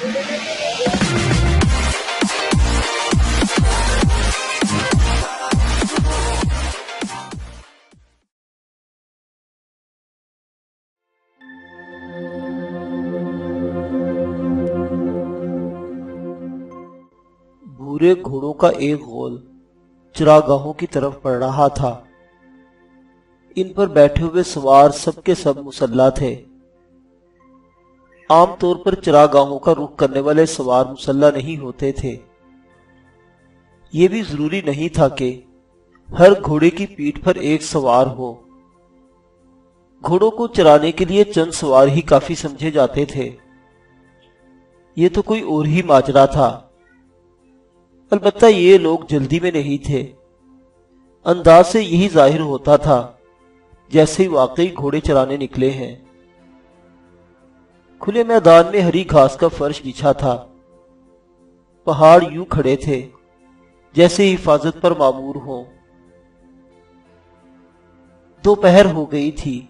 بھورے گھوڑوں کا ایک غول چراگاہوں کی طرف بڑھ رہا تھا۔ ان پر بیٹھے ہوئے سوار سب کے سب مسلح تھے۔ عام طور پر چراگاہوں کا رخ کرنے والے سوار مسلح نہیں ہوتے تھے۔ یہ بھی ضروری نہیں تھا کہ ہر گھوڑے کی پیٹھ پر ایک سوار ہو۔ گھوڑوں کو چرانے کے لیے چند سوار ہی کافی سمجھے جاتے تھے۔ یہ تو کوئی اور ہی ماجرا تھا۔ البتہ یہ لوگ جلدی میں نہیں تھے۔ انداز سے یہی ظاہر ہوتا تھا جیسے واقعی گھوڑے چرانے نکلے ہیں۔ کھلے میدان میں ہری گھاس کا فرش بچھا تھا۔ پہاڑ یوں کھڑے تھے جیسے حفاظت پر مامور ہوں۔ دوپہر ہو گئی تھی،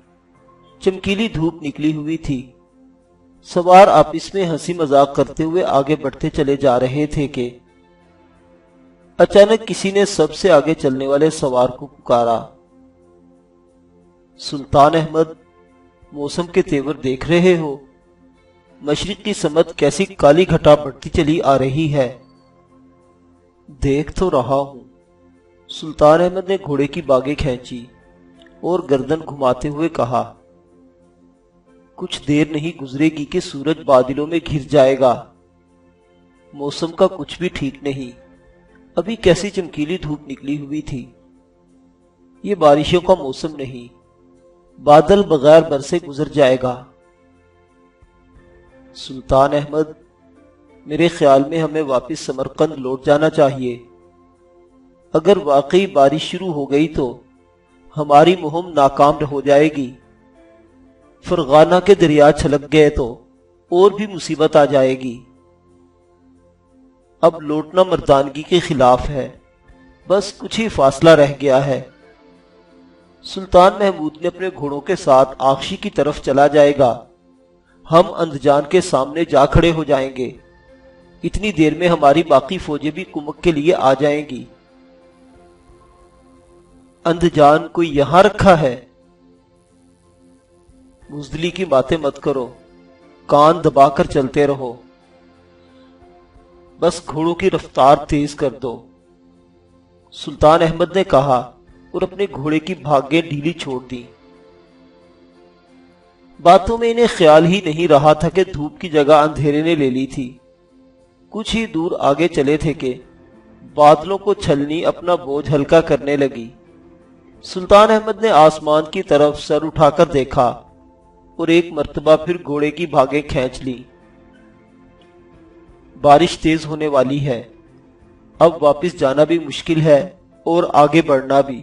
چمکیلی دھوپ نکلی ہوئی تھی۔ سوار آپس میں ہنسی مذاق کرتے ہوئے آگے بڑھتے چلے جا رہے تھے کہ اچانک کسی نے سب سے آگے چلنے والے سوار کو پکارا، سلطان احمد، موسم کے تیور دیکھ رہے ہو؟ مشرق کی سمت کیسی کالی گھٹا بڑھتی چلی آ رہی ہے۔ دیکھ تو رہا ہوں۔ سلطان احمد نے گھوڑے کی باگیں کھینچی اور گردن گھماتے ہوئے کہا، کچھ دیر نہیں گزرے گی کہ سورج بادلوں میں گھر جائے گا۔ موسم کا کچھ بھی ٹھیک نہیں۔ ابھی کیسی چمکیلی دھوپ نکلی ہوئی تھی۔ یہ بارشوں کا موسم نہیں، بادل بغیر برسے گزر جائے گا۔ سلطان احمد، میرے خیال میں ہمیں واپس سمرقند لوٹ جانا چاہیے۔ اگر واقعی بارش شروع ہو گئی تو ہماری مہم ناکام ہو جائے گی۔ فرغانہ کے دریا چھلک گئے تو اور بھی مصیبت آ جائے گی۔ اب لوٹنا مردانگی کے خلاف ہے۔ بس کچھ ہی فاصلہ رہ گیا ہے۔ سلطان محمود نے اپنے گھوڑوں کے ساتھ آخشی کی طرف چلا جائے گا۔ ہم اندجان کے سامنے جا کھڑے ہو جائیں گے۔ اتنی دیر میں ہماری باقی فوجیں بھی کمک کے لیے آ جائیں گی۔ اندجان کوئی یہاں رکھا ہے؟ بزدلی کی باتیں مت کرو، کان دبا کر چلتے رہو۔ بس گھوڑوں کی رفتار تیز کر دو، سلطان احمد نے کہا اور اپنے گھوڑے کی بھاگیں ڈھیلی چھوڑ دی۔ باتوں میں انہیں خیال ہی نہیں رہا تھا کہ دھوپ کی جگہ اندھیرے نے لے لی تھی۔ کچھ ہی دور آگے چلے تھے کہ بادلوں کو چھلنی اپنا بوجھ ہلکا کرنے لگی۔ سلطان احمد نے آسمان کی طرف سر اٹھا کر دیکھا اور ایک مرتبہ پھر گھوڑے کی بھاگیں کھینچ لی۔ بارش تیز ہونے والی ہے۔ اب واپس جانا بھی مشکل ہے اور آگے بڑھنا بھی۔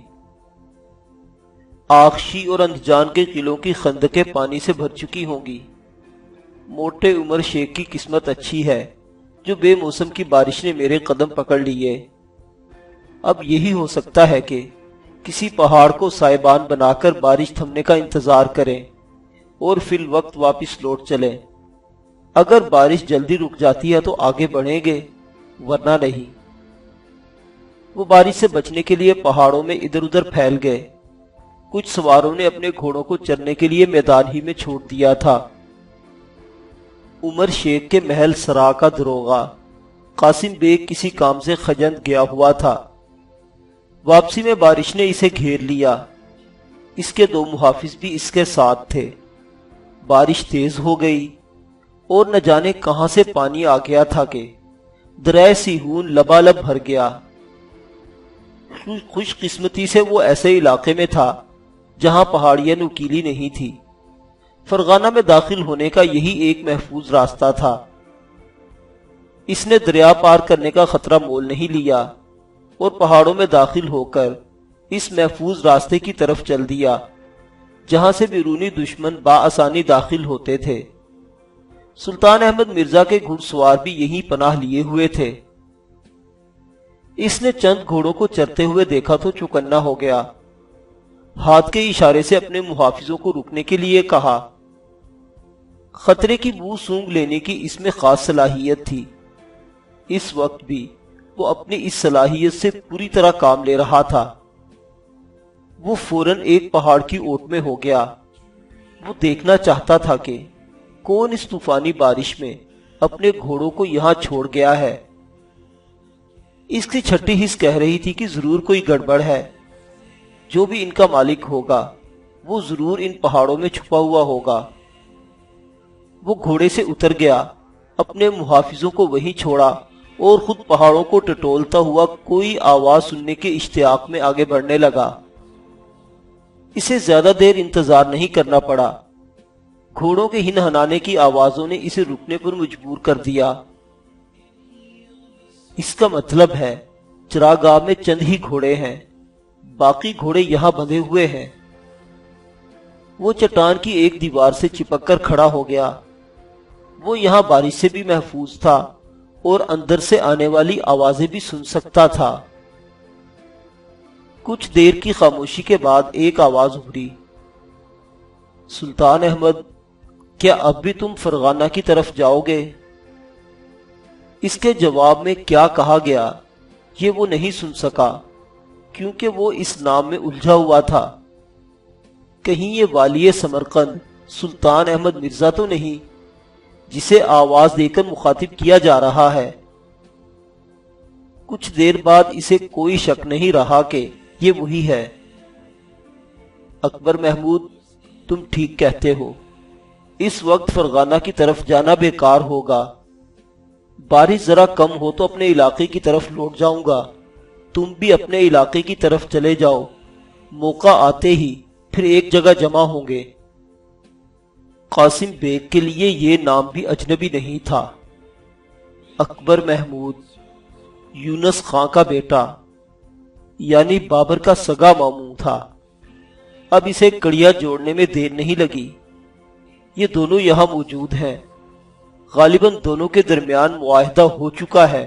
آخشی اور اندجان کے قلعوں کی خندقیں پانی سے بھر چکی ہوں گی۔ موٹے عمر شیخ کی قسمت اچھی ہے جو بے موسم کی بارش نے میرے قدم پکڑ لیے۔ اب یہی ہو سکتا ہے کہ کسی پہاڑ کو سائبان بنا کر بارش تھمنے کا انتظار کریں اور فی الوقت واپس لوٹ چلیں۔ اگر بارش جلدی رک جاتی ہے تو آگے بڑھیں گے، ورنہ نہیں۔ وہ بارش سے بچنے کے لیے پہاڑوں میں ادھر ادھر پھیل گئے۔ کچھ سواروں نے اپنے گھوڑوں کو چرنے کے لیے میدان ہی میں چھوڑ دیا تھا۔ عمر شیخ کے محل سرا کا دروغہ قاسم بیگ کسی کام سے خجند گیا ہوا تھا۔ واپسی میں بارش نے اسے گھیر لیا۔ اس کے دو محافظ بھی اس کے ساتھ تھے۔ بارش تیز ہو گئی اور نہ جانے کہاں سے پانی آ گیا تھا کہ دریائے سیہون لبالب بھر گیا۔ خوش قسمتی سے وہ ایسے علاقے میں تھا جہاں پہاڑیاں نکیلی نہیں تھی۔ فرغانہ میں داخل ہونے کا یہی ایک محفوظ راستہ تھا۔ اس نے دریا پار کرنے کا خطرہ مول نہیں لیا اور پہاڑوں میں داخل ہو کر اس محفوظ راستے کی طرف چل دیا جہاں سے بیرونی دشمن بآسانی داخل ہوتے تھے۔ سلطان احمد مرزا کے گھڑ سوار بھی یہیں پناہ لیے ہوئے تھے۔ اس نے چند گھوڑوں کو چرتے ہوئے دیکھا تو چوکنا ہو گیا۔ ہاتھ کے اشارے سے اپنے محافظوں کو رکنے کے لیے کہا۔ خطرے کی بو سونگھ لینے کی اس میں خاص صلاحیت تھی۔ اس وقت بھی وہ اپنی اس صلاحیت سے پوری طرح کام لے رہا تھا۔ وہ فوراً ایک پہاڑ کی اوٹ میں ہو گیا۔ وہ دیکھنا چاہتا تھا کہ کون اس طوفانی بارش میں اپنے گھوڑوں کو یہاں چھوڑ گیا ہے۔ اس کی چھٹی حس کہہ رہی تھی کہ ضرور کوئی گڑبڑ ہے۔ جو بھی ان کا مالک ہوگا وہ ضرور ان پہاڑوں میں چھپا ہوا ہوگا۔ وہ گھوڑے سے اتر گیا، اپنے محافظوں کو وہیں چھوڑا اور خود پہاڑوں کو ٹٹولتا ہوا کوئی آواز سننے کے اشتیاق میں آگے بڑھنے لگا۔ اسے زیادہ دیر انتظار نہیں کرنا پڑا۔ گھوڑوں کے ہنہنانے کی آوازوں نے اسے رکنے پر مجبور کر دیا۔ اس کا مطلب ہے چراگاہ میں چند ہی گھوڑے ہیں، باقی گھوڑے یہاں بندھے ہوئے ہیں۔ وہ چٹان کی ایک دیوار سے چپک کر کھڑا ہو گیا۔ وہ یہاں بارش سے بھی محفوظ تھا اور اندر سے آنے والی آوازیں بھی سن سکتا تھا۔ کچھ دیر کی خاموشی کے بعد ایک آواز ابھری، سلطان احمد، کیا اب بھی تم فرغانہ کی طرف جاؤ گے؟ اس کے جواب میں کیا کہا گیا یہ وہ نہیں سن سکا، کیونکہ وہ اس نام میں الجھا ہوا تھا۔ کہیں یہ والی سمرقند سلطان احمد مرزا تو نہیں جسے آواز دے کر مخاطب کیا جا رہا ہے؟ کچھ دیر بعد اسے کوئی شک نہیں رہا کہ یہ وہی ہے۔ اکبر محمود، تم ٹھیک کہتے ہو، اس وقت فرغانہ کی طرف جانا بیکار ہوگا۔ بارش ذرا کم ہو تو اپنے علاقے کی طرف لوٹ جاؤں گا، تم بھی اپنے علاقے کی طرف چلے جاؤ، موقع آتے ہی پھر ایک جگہ جمع ہوں گے۔ قاسم بیگ کے لیے یہ نام بھی اجنبی نہیں تھا۔ اکبر محمود یونس خان کا بیٹا، یعنی بابر کا سگا ماموں تھا۔ اب اسے کڑیاں جوڑنے میں دیر نہیں لگی۔ یہ دونوں یہاں موجود ہیں، غالباً دونوں کے درمیان معاہدہ ہو چکا ہے۔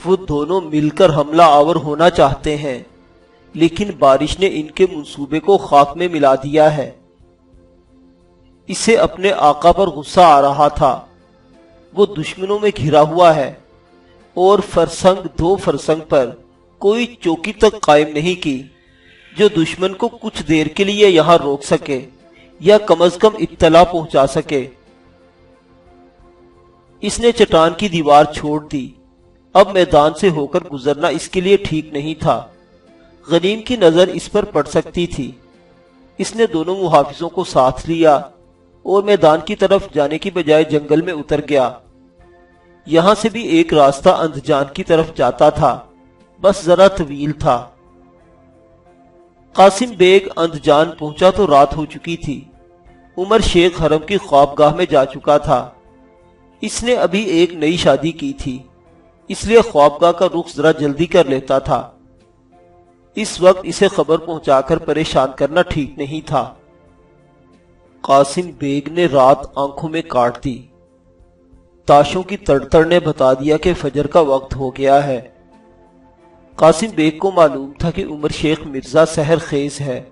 وہ دونوں مل کر حملہ آور ہونا چاہتے ہیں، لیکن بارش نے ان کے منصوبے کو خاک میں ملا دیا ہے۔ اسے اپنے آقا پر غصہ آ رہا تھا۔ وہ دشمنوں میں گھرا ہوا ہے اور فرسنگ دو فرسنگ پر کوئی چوکی تک قائم نہیں کی جو دشمن کو کچھ دیر کے لیے یہاں روک سکے یا کم از کم اطلاع پہنچا سکے۔ اس نے چٹان کی دیوار چھوڑ دی۔ اب میدان سے ہو کر گزرنا اس کے لیے ٹھیک نہیں تھا۔ غنیم کی نظر اس پر پڑ سکتی تھی۔ اس نے دونوں محافظوں کو ساتھ لیا اور میدان کی طرف جانے کی بجائے جنگل میں اتر گیا۔ یہاں سے بھی ایک راستہ اندجان کی طرف جاتا تھا، بس ذرا طویل تھا۔ قاسم بیگ اندجان پہنچا تو رات ہو چکی تھی۔ عمر شیخ حرم کی خوابگاہ میں جا چکا تھا۔ اس نے ابھی ایک نئی شادی کی تھی، اس لیے خوابگاہ کا رخ ذرا جلدی کر لیتا تھا۔ اس وقت اسے خبر پہنچا کر پریشان کرنا ٹھیک نہیں تھا۔ قاسم بیگ نے رات آنکھوں میں کاٹ دی۔ تاشوں کی تڑتڑ نے بتا دیا کہ فجر کا وقت ہو گیا ہے۔ قاسم بیگ کو معلوم تھا کہ عمر شیخ مرزا سحر خیز ہے،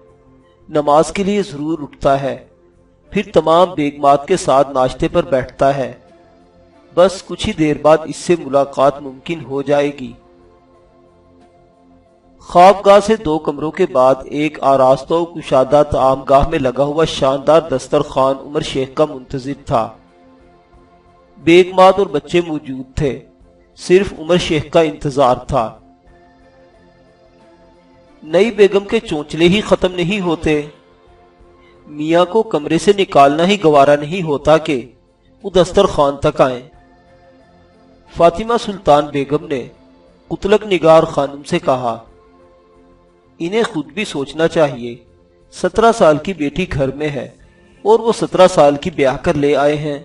نماز کے لیے ضرور اٹھتا ہے، پھر تمام بیگمات کے ساتھ ناشتے پر بیٹھتا ہے۔ بس کچھ ہی دیر بعد اس سے ملاقات ممکن ہو جائے گی۔ خوابگاہ سے 2 کمروں کے بعد ایک آراستہ و کشادہ طعام گاہ میں لگا ہوا شاندار دسترخوان عمر شیخ کا منتظر تھا۔ بیگمات اور بچے موجود تھے، صرف عمر شیخ کا انتظار تھا۔ نئی بیگم کے چونچلے ہی ختم نہیں ہوتے۔ میاں کو کمرے سے نکالنا ہی گوارا نہیں ہوتا کہ وہ دسترخوان تک آئیں۔ فاطمہ سلطان بیگم نے قتلک نگار خانم سے کہا، انہیں خود بھی سوچنا چاہیے، 17 سال کی بیٹی گھر میں ہے اور وہ 17 سال کی بیاہ کر لے آئے ہیں۔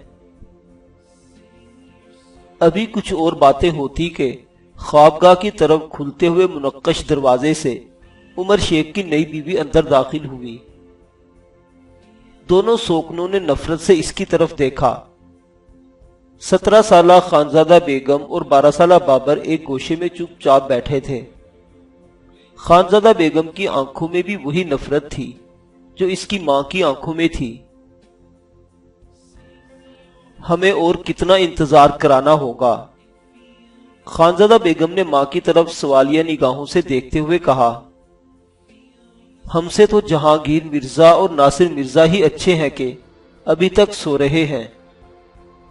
ابھی کچھ اور باتیں ہوتی کہ خوابگاہ کی طرف کھلتے ہوئے منقش دروازے سے عمر شیخ کی نئی بیوی اندر داخل ہوئی۔ دونوں سوکنوں نے نفرت سے اس کی طرف دیکھا۔ 17 سالہ خانزادہ بیگم اور 12 سالہ بابر ایک گوشے میں چپ چاپ بیٹھے تھے۔ خانزادہ بیگم کی آنکھوں میں بھی وہی نفرت تھی جو اس کی ماں کی آنکھوں میں تھی۔ ہمیں اور کتنا انتظار کرانا ہوگا؟ خانزادہ بیگم نے ماں کی طرف سوالیہ نگاہوں سے دیکھتے ہوئے کہا۔ ہم سے تو جہانگیر مرزا اور ناصر مرزا ہی اچھے ہیں کہ ابھی تک سو رہے ہیں۔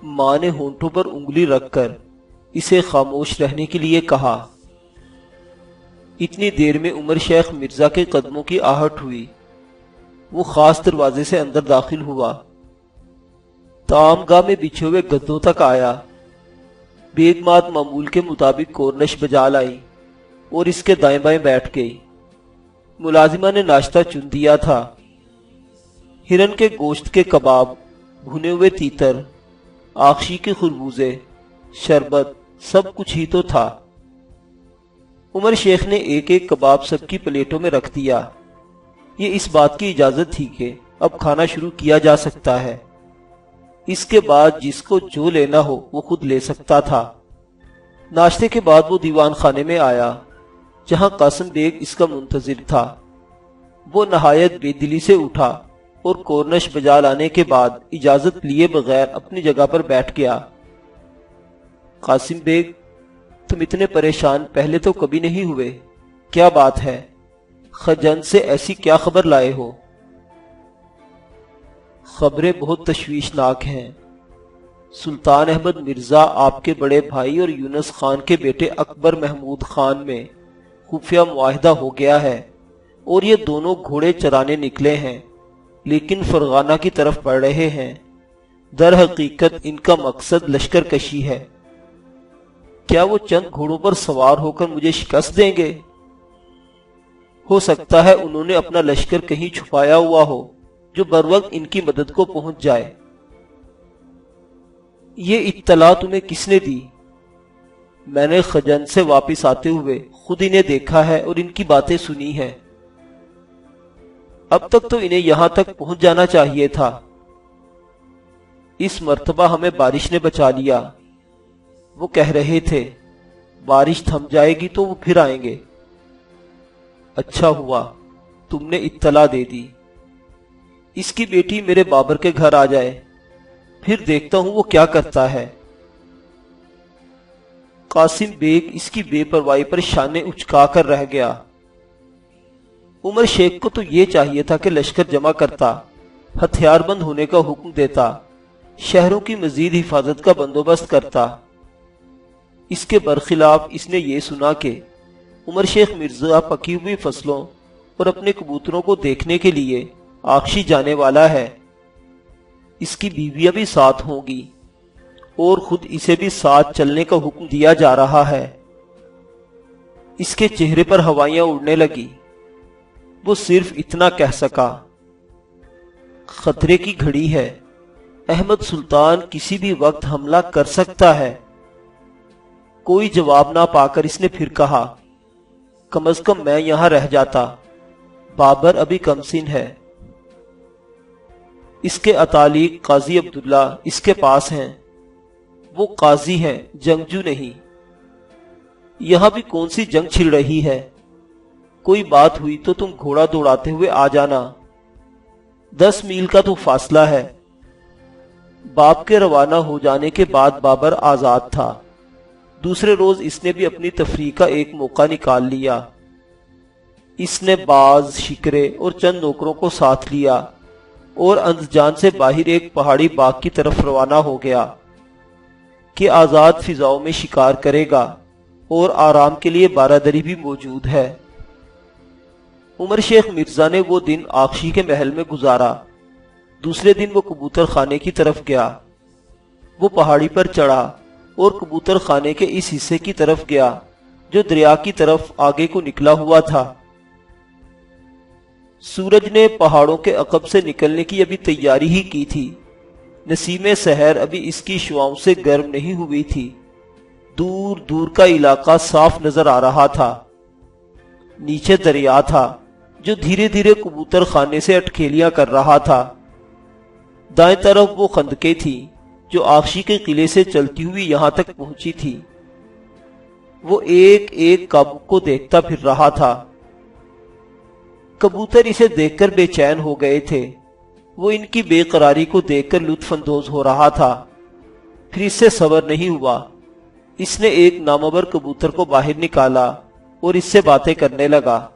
ماں نے ہونٹوں پر انگلی رکھ کر اسے خاموش رہنے کے لیے کہا۔ اتنی دیر میں عمر شیخ مرزا کے قدموں کی آہٹ ہوئی۔ وہ خاص دروازے سے اندر داخل ہوا، طعام گاہ میں بچھے ہوئے گدوں تک آیا۔ بیگمات معمول کے مطابق کورنش بجا لائی اور اس کے دائیں بائیں بیٹھ گئی۔ ملازمہ نے ناشتہ چن دیا تھا۔ ہرن کے گوشت کے کباب، بھنے ہوئے تیتر، آخشی کے خربوزے، شربت، سب کچھ ہی تو تھا۔ عمر شیخ نے ایک ایک کباب سب کی پلیٹوں میں رکھ دیا۔ یہ اس بات کی اجازت تھی کہ اب کھانا شروع کیا جا سکتا ہے۔ اس کے بعد جس کو جو لینا ہو وہ خود لے سکتا تھا۔ ناشتے کے بعد وہ دیوان خانے میں آیا جہاں قاسم بیگ اس کا منتظر تھا۔ وہ نہایت بے دلی سے اٹھا اور کورنش بجا لانے کے بعد اجازت لیے بغیر اپنی جگہ پر بیٹھ گیا۔ قاسم بیگ، تم اتنے پریشان پہلے تو کبھی نہیں ہوئے، کیا بات ہے؟ خجند سے ایسی کیا خبر لائے ہو؟ خبریں بہت تشویشناک ہیں۔ سلطان احمد مرزا آپ کے بڑے بھائی اور یونس خان کے بیٹے اکبر محمود خان میں خفیہ معاہدہ ہو گیا ہے اور یہ دونوں گھوڑے چرانے نکلے ہیں، لیکن فرغانہ کی طرف بڑھ رہے ہیں۔ در حقیقت ان کا مقصد لشکر کشی ہے۔ کیا وہ چند گھوڑوں پر سوار ہو کر مجھے شکست دیں گے؟ ہو سکتا ہے انہوں نے اپنا لشکر کہیں چھپایا ہوا ہو جو بر وقت ان کی مدد کو پہنچ جائے۔ یہ اطلاع تمہیں کس نے دی؟ میں نے خجند سے واپس آتے ہوئے خود انہیں دیکھا ہے اور ان کی باتیں سنی ہیں۔ اب تک تو انہیں یہاں تک پہنچ جانا چاہیے تھا۔ اس مرتبہ ہمیں بارش نے بچا لیا۔ وہ کہہ رہے تھے بارش تھم جائے گی تو وہ پھر آئیں گے۔ اچھا ہوا تم نے اطلاع دے دی۔ اس کی بیٹی میرے بابر کے گھر آ جائے، پھر دیکھتا ہوں وہ کیا کرتا ہے۔ قاسم بیگ اس کی بے پرواہی پر شانے اچکا کر رہ گیا۔ عمر شیخ کو تو یہ چاہیے تھا کہ لشکر جمع کرتا، ہتھیار بند ہونے کا حکم دیتا، شہروں کی مزید حفاظت کا بندوبست کرتا۔ اس کے برخلاف اس نے یہ سنا کہ عمر شیخ مرزا پکی ہوئی فصلوں اور اپنے کبوتروں کو دیکھنے کے لیے آخشی جانے والا ہے۔ اس کی بیویاں بھی ساتھ ہوں گی اور خود اسے بھی ساتھ چلنے کا حکم دیا جا رہا ہے۔ اس کے چہرے پر ہوائیاں اڑنے لگی۔ وہ صرف اتنا کہہ سکا، خطرے کی گھڑی ہے، احمد سلطان کسی بھی وقت حملہ کر سکتا ہے۔ کوئی جواب نہ پا کر اس نے پھر کہا، کم از کم میں یہاں رہ جاتا، بابر ابھی کم سن ہے۔ اس کے اتالیق قاضی عبداللہ اس کے پاس ہیں، وہ قاضی ہیں، جنگجو نہیں۔ یہاں بھی کون سی جنگ چھڑ رہی ہے؟ کوئی بات ہوئی تو تم گھوڑا دوڑاتے ہوئے آ جانا، 10 میل کا تو فاصلہ ہے۔ باپ کے روانہ ہو جانے کے بعد بابر آزاد تھا۔ دوسرے روز اس نے بھی اپنی تفریح کا ایک موقع نکال لیا۔ اس نے باز، شکرے اور چند نوکروں کو ساتھ لیا اور اندجان سے باہر ایک پہاڑی باغ کی طرف روانہ ہو گیا کہ آزاد فضاؤں میں شکار کرے گا اور آرام کے لیے بارادری بھی موجود ہے۔ عمر شیخ مرزا نے وہ دن آخشی کے محل میں گزارا۔ دوسرے دن وہ کبوتر خانے کی طرف گیا۔ وہ پہاڑی پر چڑھا اور کبوتر خانے کے اس حصے کی طرف گیا جو دریا کی طرف آگے کو نکلا ہوا تھا۔ سورج نے پہاڑوں کے عقب سے نکلنے کی ابھی تیاری ہی کی تھی۔ نسیم سحر ابھی اس کی شعاؤں سے گرم نہیں ہوئی تھی۔ دور دور کا علاقہ صاف نظر آ رہا تھا۔ نیچے دریا تھا جو دھیرے دھیرے کبوتر خانے سے اٹکھیلیاں کر رہا تھا۔ دائیں طرف وہ خندقیں تھیں جو آخشی کے قلعے سے چلتی ہوئی یہاں تک پہنچی تھی۔ وہ ایک ایک کابو کو دیکھتا پھر رہا تھا۔ کبوتر اسے دیکھ کر بے چین ہو گئے تھے۔ وہ ان کی بے قراری کو دیکھ کر لطف اندوز ہو رہا تھا۔ پھر اس سے صبر نہیں ہوا، اس نے ایک نامور کبوتر کو باہر نکالا اور اس سے باتیں کرنے لگا۔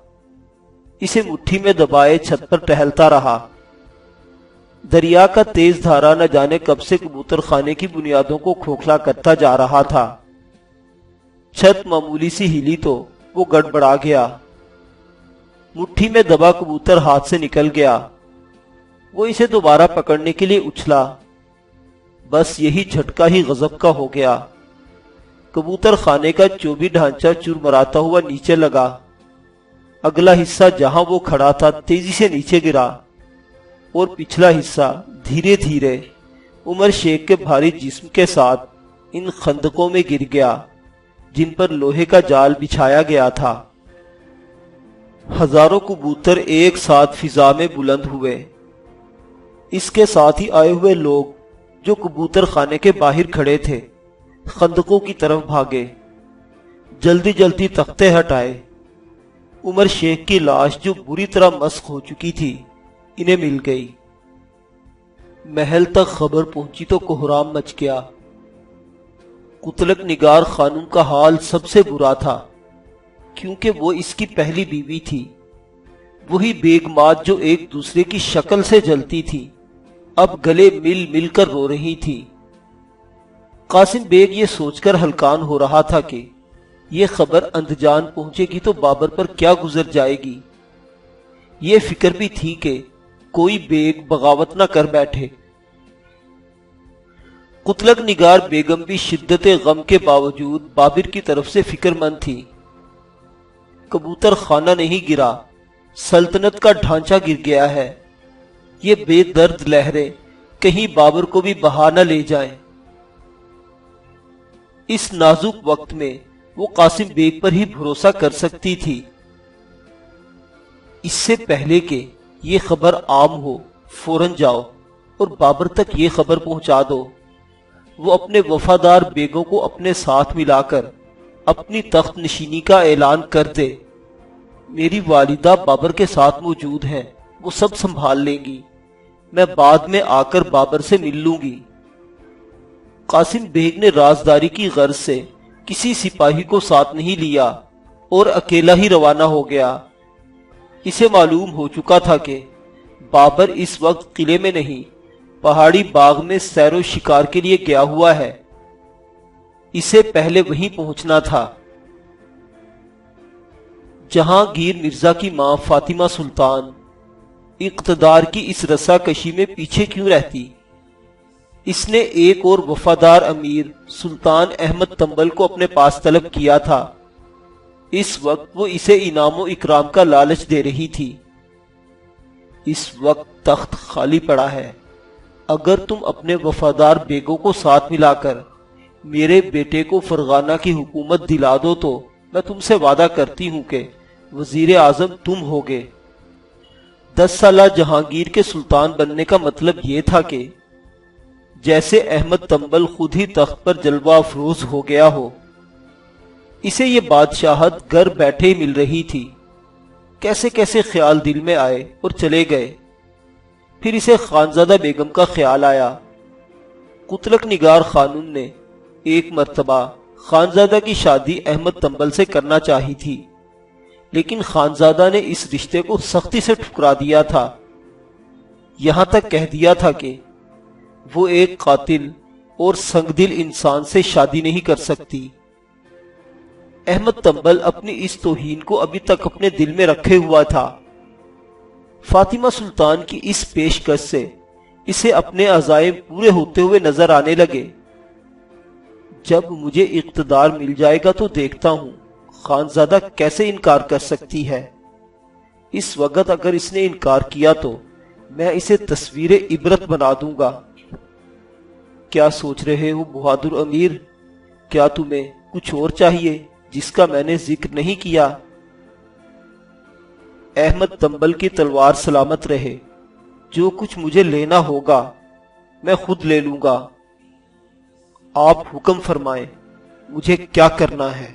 اسے مٹھی میں دبائے چھت پر ٹہلتا رہا۔ دریا کا تیز دھارا نہ جانے کب سے کبوتر خانے کی بنیادوں کو کھوکھلا کرتا جا رہا تھا۔ چھت معمولی سی ہلی تو وہ گڑبڑا گیا۔ مٹھی میں دبا کبوتر ہاتھ سے نکل گیا۔ وہ اسے دوبارہ پکڑنے کے لیے اچھلا، بس یہی جھٹکا ہی غضب کا ہو گیا۔ کبوتر خانے کا چوبی ڈھانچہ چرمراتا ہوا نیچے لگا۔ اگلا حصہ جہاں وہ کھڑا تھا تیزی سے نیچے گرا اور پچھلا حصہ دھیرے دھیرے عمر شیخ کے بھاری جسم کے ساتھ ان خندقوں میں گر گیا جن پر لوہے کا جال بچھایا گیا تھا۔ ہزاروں کبوتر ایک ساتھ فضا میں بلند ہوئے۔ اس کے ساتھ ہی آئے ہوئے لوگ جو کبوتر خانے کے باہر کھڑے تھے خندقوں کی طرف بھاگے، جلدی جلدی تختے ہٹائے۔ عمر شیخ کی لاش جو بری طرح مسخ ہو چکی تھی انہیں مل گئی۔ محل تک خبر پہنچی تو کوہرام مچ گیا۔ قتلک نگار خانم کا حال سب سے برا تھا، کیونکہ وہ اس کی پہلی بیوی تھی، وہی بیگمات جو ایک دوسرے کی شکل سے جلتی تھی اب گلے مل مل کر رو رہی تھی۔ قاسم بیگ یہ سوچ کر ہلکان ہو رہا تھا کہ یہ خبر اندجان پہنچے گی تو بابر پر کیا گزر جائے گی۔ یہ فکر بھی تھی کہ کوئی بیگ بغاوت نہ کر بیٹھے۔ قتلک نگار بیگم بھی شدت غم کے باوجود بابر کی طرف سے فکر مند تھی۔ کبوتر خانہ نہیں گرا، سلطنت کا ڈھانچہ گر گیا ہے۔ یہ بے درد لہریں کہیں بابر کو بھی بہا نہ لے جائیں۔ اس نازک وقت میں وہ قاسم بیگ پر ہی بھروسہ کر سکتی تھی۔ اس سے پہلے کہ یہ خبر عام ہو فوراً جاؤ اور بابر تک یہ خبر پہنچا دو۔ وہ اپنے وفادار بیگوں کو اپنے ساتھ ملا کر اپنی تخت نشینی کا اعلان کر دے۔ میری والدہ بابر کے ساتھ موجود ہیں، وہ سب سنبھال لیں گی، میں بعد میں آ کر بابر سے مل لوں گی۔ قاسم بیگ نے رازداری کی غرض سے کسی سپاہی کو ساتھ نہیں لیا اور اکیلا ہی روانہ ہو گیا۔ اسے معلوم ہو چکا تھا کہ بابر اس وقت قلعے میں نہیں، پہاڑی باغ میں سیر و شکار کے لیے گیا ہوا ہے۔ اسے پہلے وہیں پہنچنا تھا۔ جہانگیر مرزا کی ماں فاطمہ سلطان اقتدار کی اس رسا کشی میں پیچھے کیوں رہتی؟ اس نے ایک اور وفادار امیر سلطان احمد تنبل کو اپنے پاس طلب کیا تھا۔ اس وقت وہ اسے انعام و اکرام کا لالچ دے رہی تھی۔ اس وقت تخت خالی پڑا ہے، اگر تم اپنے وفادار بیگوں کو ساتھ ملا کر میرے بیٹے کو فرغانہ کی حکومت دلا دو تو میں تم سے وعدہ کرتی ہوں کہ وزیر اعظم تم ہوگے۔ 10 سالہ جہانگیر کے سلطان بننے کا مطلب یہ تھا کہ جیسے احمد تنبل خود ہی تخت پر جلوہ افروز ہو گیا ہو۔ اسے یہ بادشاہت گھر بیٹھے مل رہی تھی۔ کیسے کیسے خیال دل میں آئے اور چلے گئے۔ پھر اسے خانزادہ بیگم کا خیال آیا۔ قتلک نگار خانم نے ایک مرتبہ خانزادہ کی شادی احمد تنبل سے کرنا چاہی تھی، لیکن خانزادہ نے اس رشتے کو سختی سے ٹھکرا دیا تھا۔ یہاں تک کہہ دیا تھا کہ وہ ایک قاتل اور سنگدل انسان سے شادی نہیں کر سکتی۔ احمد تنبل اپنی اس توہین کو ابھی تک اپنے دل میں رکھے ہوا تھا۔ فاطمہ سلطان کی اس پیشکش سے اسے اپنے عزائم پورے ہوتے ہوئے نظر آنے لگے۔ جب مجھے اقتدار مل جائے گا تو دیکھتا ہوں خانزادہ کیسے انکار کر سکتی ہے۔ اس وقت اگر اس نے انکار کیا تو میں اسے تصویر عبرت بنا دوں گا۔ کیا سوچ رہے ہو بہادر امیر؟ کیا تمہیں کچھ اور چاہیے جس کا میں نے ذکر نہیں کیا؟ احمد تنبل کی تلوار سلامت رہے۔ جو کچھ مجھے لینا ہوگا میں خود لے لوں گا۔ آپ حکم فرمائیں، مجھے کیا کرنا ہے؟